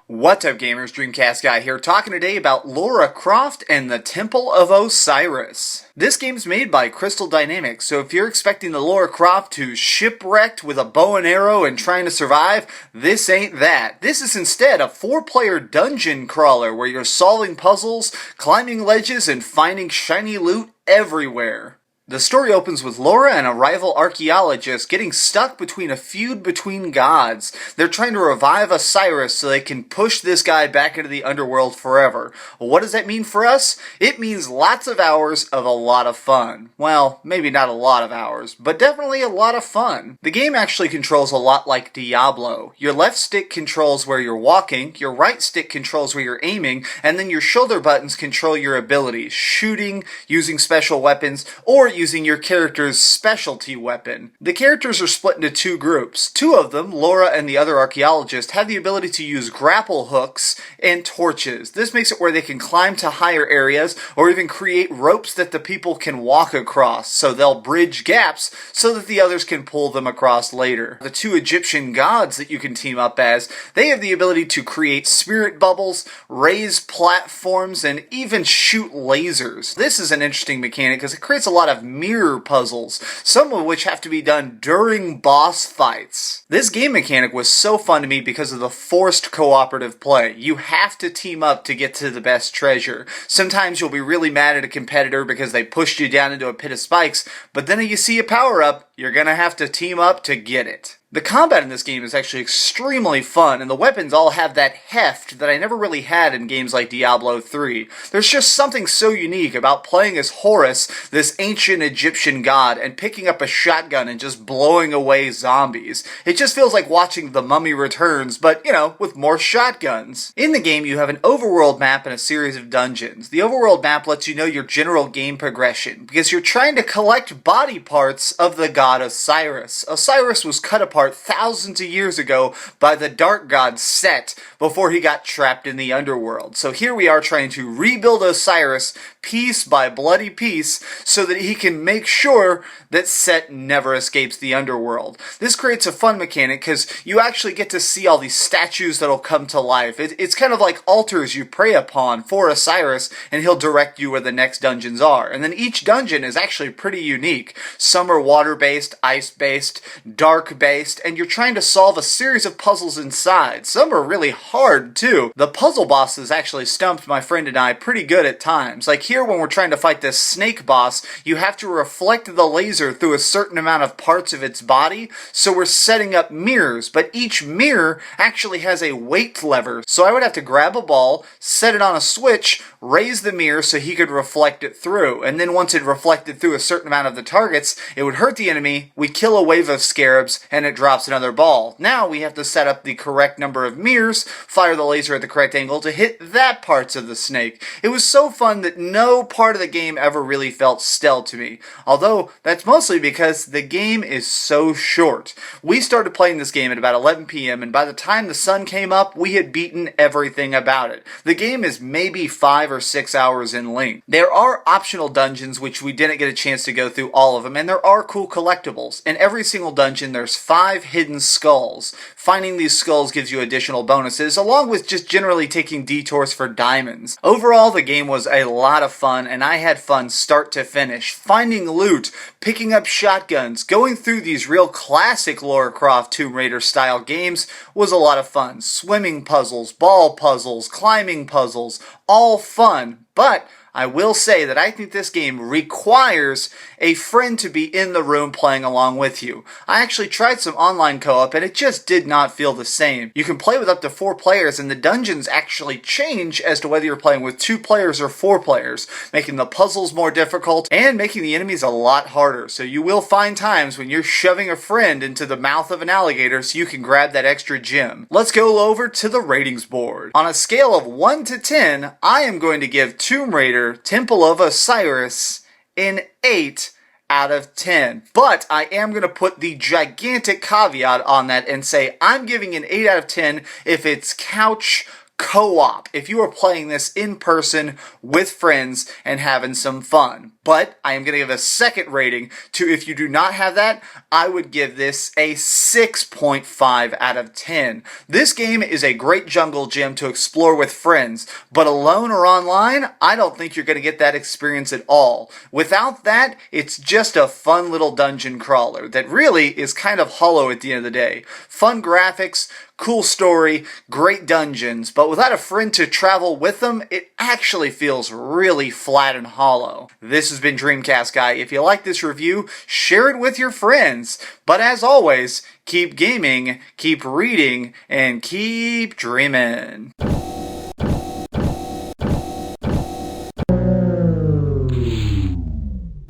What's up gamers, DreamcastGuy here, talking today about Lara Croft and the Temple of Osiris. This game's made by Crystal Dynamics, so if you're expecting the Lara Croft to shipwrecked with a bow and arrow and trying to survive, this ain't that. This is instead a 4-player dungeon crawler where you're solving puzzles, climbing ledges, and finding shiny loot everywhere. The story opens with Lara and a rival archaeologist getting stuck between a feud between gods. They're trying to revive Osiris so they can push this guy back into the underworld forever. What does that mean for us? It means lots of hours of a lot of fun. Well, maybe not a lot of hours, but definitely a lot of fun. The game actually controls a lot like Diablo. Your left stick controls where you're walking, your right stick controls where you're aiming, and then your shoulder buttons control your abilities, shooting, using special weapons, or using your character's specialty weapon. The characters are split into 2 groups. 2 of them, Lara and the other archaeologist, have the ability to use grapple hooks and torches. This makes it where they can climb to higher areas or even create ropes that the people can walk across, so they'll bridge gaps so that the others can pull them across later. The 2 Egyptian gods that you can team up as, they have the ability to create spirit bubbles, raise platforms, and even shoot lasers. This is an interesting mechanic because it creates a lot of mirror puzzles, some of which have to be done during boss fights. This game mechanic was so fun to me because of the forced cooperative play. You have to team up to get to the best treasure. Sometimes you'll be really mad at a competitor because they pushed you down into a pit of spikes, but then if you see a power-up, you're gonna have to team up to get it. The combat in this game is actually extremely fun, and the weapons all have that heft that I never really had in games like Diablo 3. There's just something so unique about playing as Horus, this ancient Egyptian god, and picking up a shotgun and just blowing away zombies. It just feels like watching The Mummy Returns, but, you know, with more shotguns. In the game, you have an overworld map and a series of dungeons. The overworld map lets you know your general game progression, because you're trying to collect body parts of the god Osiris. Osiris was cut apart thousands of years ago by the dark god Set before he got trapped in the underworld. So here we are trying to rebuild Osiris piece by bloody piece so that he can make sure that Set never escapes the underworld. This creates a fun mechanic because you actually get to see all these statues that'll come to life. It's kind of like altars you pray upon for Osiris, and he'll direct you where the next dungeons are. And then each dungeon is actually pretty unique. Some are water-based, ice-based, dark-based, and you're trying to solve a series of puzzles inside. Some are really hard, too. The puzzle bosses actually stumped my friend and I pretty good at times. Like here, when we're trying to fight this snake boss, you have to reflect the laser through a certain amount of parts of its body, so we're setting up mirrors, but each mirror actually has a weight lever. So I would have to grab a ball, set it on a switch, raise the mirror so he could reflect it through, and then once it reflected through a certain amount of the targets, it would hurt the enemy, we kill a wave of scarabs, and it drops another ball. Now we have to set up the correct number of mirrors, fire the laser at the correct angle to hit that parts of the snake. It was so fun that no part of the game ever really felt stale to me, although that's mostly because the game is so short. We started playing this game at about 11 p.m. and by the time the sun came up, we had beaten everything about it. The game is maybe 5 or 6 hours in length. There are optional dungeons which we didn't get a chance to go through all of them, and there are cool collectibles. In every single dungeon there's 5 hidden skulls. Finding these skulls gives you additional bonuses, along with just generally taking detours for diamonds. Overall, the game was a lot of fun, and I had fun start to finish. Finding loot, picking up shotguns, going through these real classic Lara Croft Tomb Raider style games was a lot of fun. Swimming puzzles, ball puzzles, climbing puzzles, all fun, but I will say that I think this game requires a friend to be in the room playing along with you. I actually tried some online co-op and it just did not feel the same. You can play with up to 4 players and the dungeons actually change as to whether you're playing with 2 players or 4 players, making the puzzles more difficult and making the enemies a lot harder. So you will find times when you're shoving a friend into the mouth of an alligator so you can grab that extra gem. Let's go over to the ratings board. On a scale of 1 to 10, I am going to give Tomb Raider Temple of Osiris an 8 out of 10. But I am going to put the gigantic caveat on that and say I'm giving an 8 out of 10 if it's couch co-op, if you are playing this in person with friends and having some fun. But I am going to give a second rating to if you do not have that, I would give this a 6.5 out of 10. This game is a great jungle gym to explore with friends, but alone or online, I don't think you're going to get that experience at all. Without that, it's just a fun little dungeon crawler that really is kind of hollow at the end of the day. Fun graphics, cool story, great dungeons, but without a friend to travel with them, it actually feels really flat and hollow. This has been DreamcastGuy. If you like this review, share it with your friends. But as always, keep gaming, keep reading, and keep dreaming.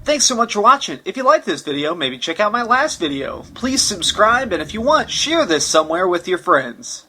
Thanks so much for watching. If you liked this video, maybe check out my last video. Please subscribe, and if you want, share this somewhere with your friends.